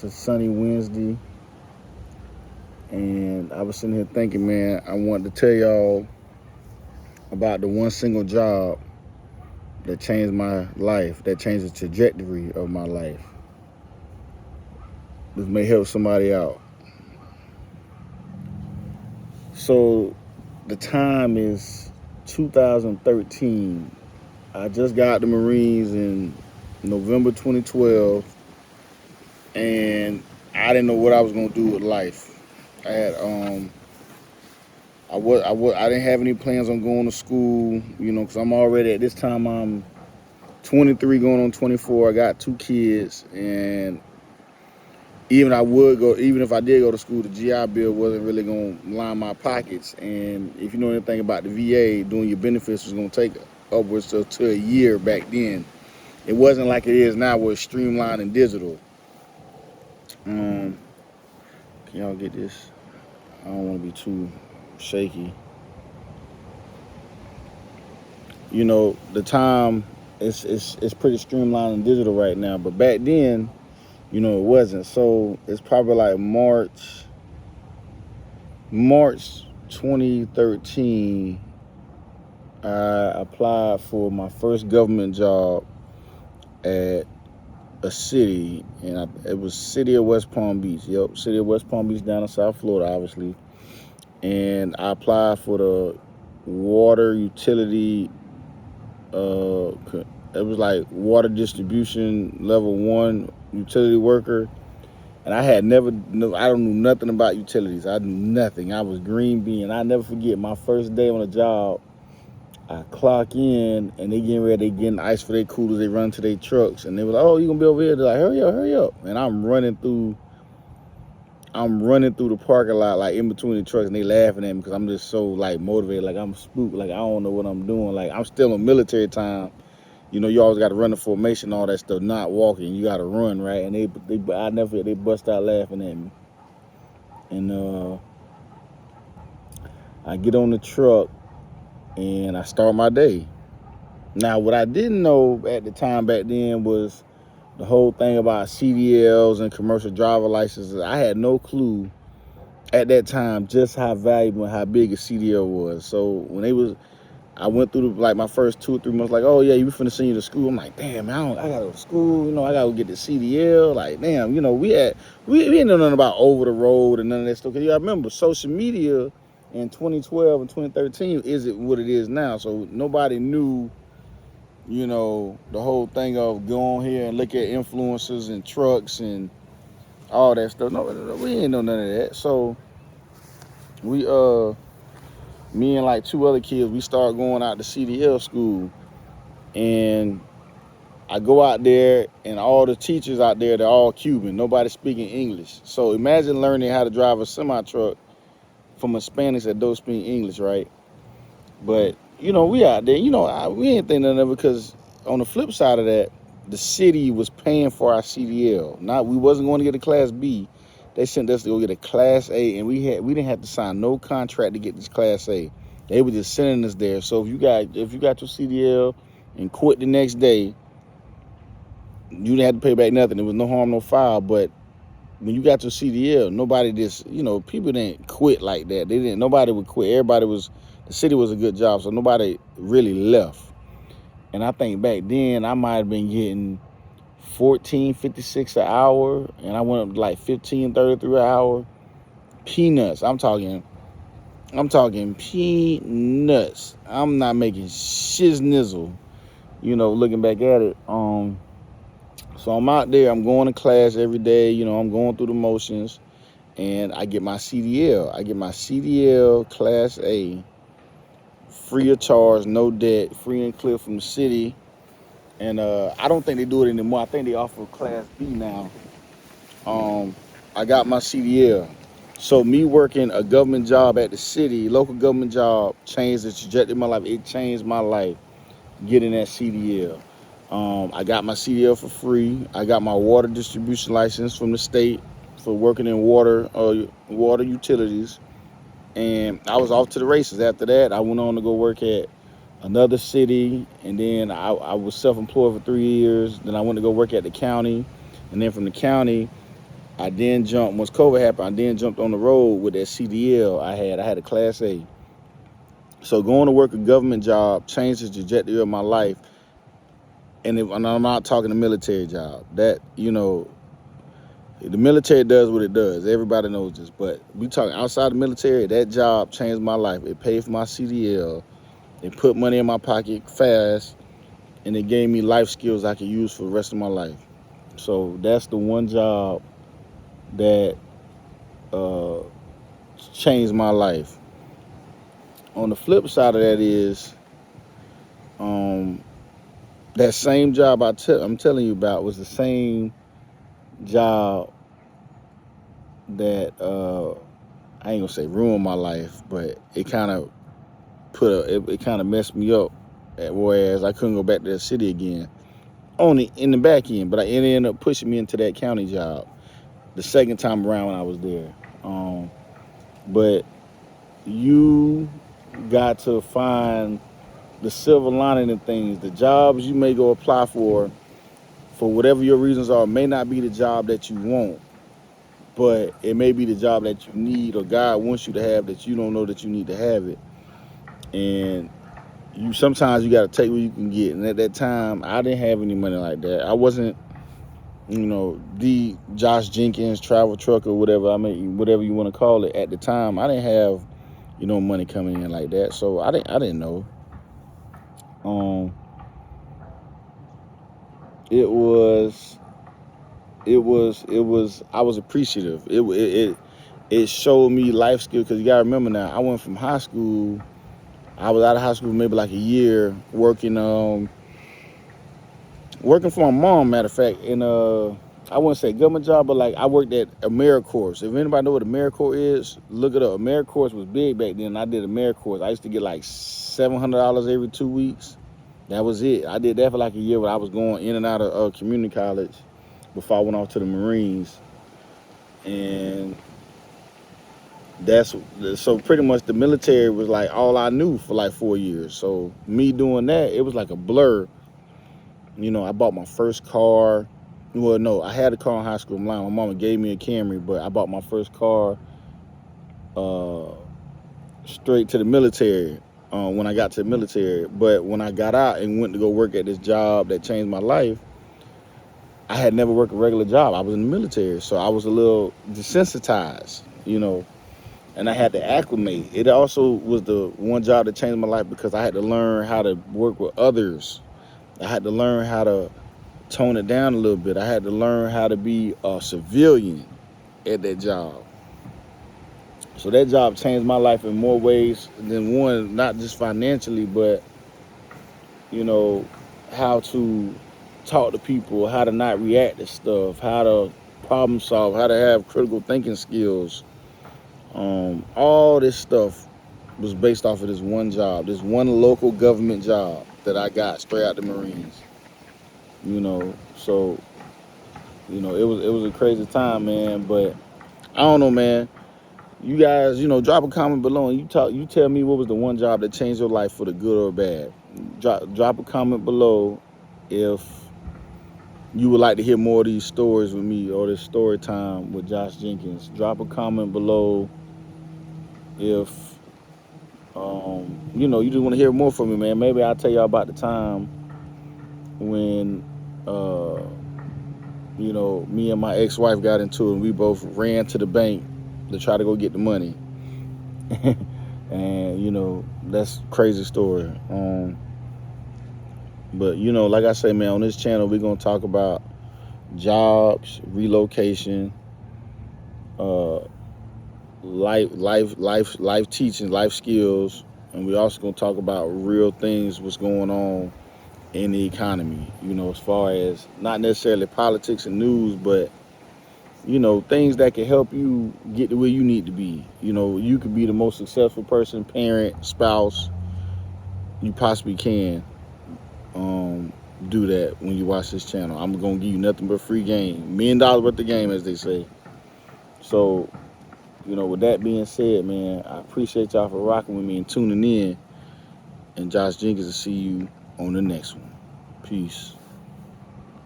It's a sunny Wednesday, and I was sitting here thinking, man, I wanted to tell y'all about the one single job that changed my life, that changed the trajectory of my life. This may help somebody out. So, the time is 2013. I just got the Marines in November 2012, and I didn't know what I was gonna do with life. I had I didn't have any plans on going to school, because I'm already at this time I'm 23 going on 24. I got two kids, and even if I did go to school, the GI Bill wasn't really gonna line my pockets. And if you know anything about the VA, doing your benefits was gonna take upwards to a year back then. It wasn't like it is now, where it's streamlined and digital. Can y'all get this? I don't want to be too shaky. The time it's pretty streamlined and digital right now, but back then, it wasn't. So it's probably like March 2013. I applied for my first government job at a city, and it was City of West Palm Beach. Yep, City of West Palm Beach down in South Florida, obviously. And I applied for the water utility. It was like water distribution level 1 utility worker, and I don't know nothing about utilities. I knew nothing. I was green bean. I never forget my first day on the job. I clock in, and they getting ice for their coolers. They run to their trucks, and they were like, "Oh, you gonna be over here?" They're like, "Hurry up!" And I'm running through the parking lot, like in between the trucks, and they laughing at me because I'm just so like motivated, like I'm spooked, like I don't know what I'm doing, like I'm still in military time. You always got to run the formation, all that stuff. Not walking, you got to run, right? And they bust out laughing at me, and I get on the truck and I start my day. Now, what I didn't know at the time back then was the whole thing about CDLs and commercial driver licenses. I had no clue at that time just how valuable and how big a CDL was. So I went through like my first 2 or 3 months, like, oh yeah, we finna send you to school. I'm like, damn, man, I gotta go to school. I gotta go get the CDL. Like, damn, we didn't know nothing about over the road and none of that stuff. Cause I remember social media in 2012 and 2013 isn't what it is now. So nobody knew, the whole thing of go on here and look at influencers and trucks and all that stuff. No, we didn't know none of that. So we me and like 2 other kids, we started going out to CDL school, and I go out there, and all the teachers out there, they're all Cuban. Nobody speaking English. So imagine learning how to drive a semi truck from a Spanish that don't speak English, right? But we out there, we ain't think nothing of it, because on the flip side of that, the city was paying for our CDL. We wasn't going to get a Class B. They sent us to go get a Class A, and we didn't have to sign no contract to get this Class A. They were just sending us there. So if you got your CDL and quit the next day, you didn't have to pay back nothing. There was no harm, no foul. But when you got your CDL, nobody people didn't quit like that. Nobody would quit. The city was a good job, so nobody really left. And I think back then I might have been getting $14.56 an hour, and I went up to like $15.33 an hour. Peanuts. I'm talking peanuts. I'm not making shiznizzle, looking back at it. So I'm out there, I'm going to class every day, I'm going through the motions, and I get my CDL. I get my CDL Class A, free of charge, no debt, free and clear from the city. And I don't think they do it anymore. I think they offer Class B now. I got my CDL. So me working a government job at the city, local government job, changed the trajectory of my life. It changed my life, getting that CDL. I got my CDL for free. I got my water distribution license from the state for working in water utilities. And I was off to the races. After that, I went on to go work at another city, and then I was self-employed for 3 years. Then I went to go work at the county, and then from the county, I then jumped once COVID happened. I then jumped on the road with that CDL I had a Class A. So going to work a government job changed the trajectory of my life. And I'm not talking the military job. That, the military does what it does. Everybody knows this. But we talking outside the military, that job changed my life. It paid for my CDL. It put money in my pocket fast. And it gave me life skills I could use for the rest of my life. So that's the one job that uh, changed my life. On the flip side of that is that same job I'm telling you about was the same job that I ain't gonna say ruined my life, but it kind of it kind of messed me up. Whereas I couldn't go back to the city again, only in the back end, but it ended up pushing me into that county job the second time around when I was there. But you got to find the silver lining in things. The jobs you may go apply for whatever your reasons are, may not be the job that you want, but it may be the job that you need or God wants you to have that you don't know that you need to have it. And sometimes you got to take what you can get. And at that time, I didn't have any money like that. I wasn't, the Josh Jenkins travel truck or whatever. I mean, whatever you want to call it. At the time, I didn't have, money coming in like that. So I didn't know. It was. I was appreciative. It showed me life skills, because you gotta remember now, I went from high school. I was out of high school maybe like a year working for my mom. Matter of fact, in I wouldn't say government job, but like I worked at AmeriCorps. If anybody know what AmeriCorps is, look it up. AmeriCorps was big back then. I did AmeriCorps. I used to get like $700 every 2 weeks. That was it. I did that for like a year, when I was going in and out of community college before I went off to the Marines. And so pretty much the military was like all I knew for like 4 years. So me doing that, it was like a blur. I bought my first car. Well, no, I had a car in high school. I'm lying. My mama gave me a Camry, but I bought my first car straight to the military when I got to the military. But when I got out and went to go work at this job that changed my life, I had never worked a regular job. I was in the military, so I was a little desensitized, and I had to acclimate. It also was the one job that changed my life, because I had to learn how to work with others. I had to learn how to tone it down a little bit. I had to learn how to be a civilian at that job. So that job changed my life in more ways than one, not just financially, but, how to talk to people, how to not react to stuff, how to problem solve, how to have critical thinking skills. All this stuff was based off of this one job, this one local government job that I got straight out the Marines. So it was a crazy time, man. But I don't know, man. You guys, drop a comment below and you tell me what was the one job that changed your life for the good or bad. Drop a comment below if you would like to hear more of these stories with me, or this story time with Josh Jenkins. Drop a comment below if you just want to hear more from me, man. Maybe I'll tell y'all about the time when me and my ex-wife got into it, and we both ran to the bank to try to go get the money. And that's a crazy story. But like I say, man, on this channel we're gonna talk about jobs, relocation, life teaching, life skills, and we also gonna talk about real things, what's going on in the economy, as far as not necessarily politics and news, but things that can help you get to where you need to be. You could be the most successful person, parent, spouse you possibly can. Do that when you watch this channel. I'm gonna give you nothing but free game, $1 million worth of game, as they say. So with that being said, man, I appreciate y'all for rocking with me and tuning in. And Josh Jenkins will see you on the next one. Peace.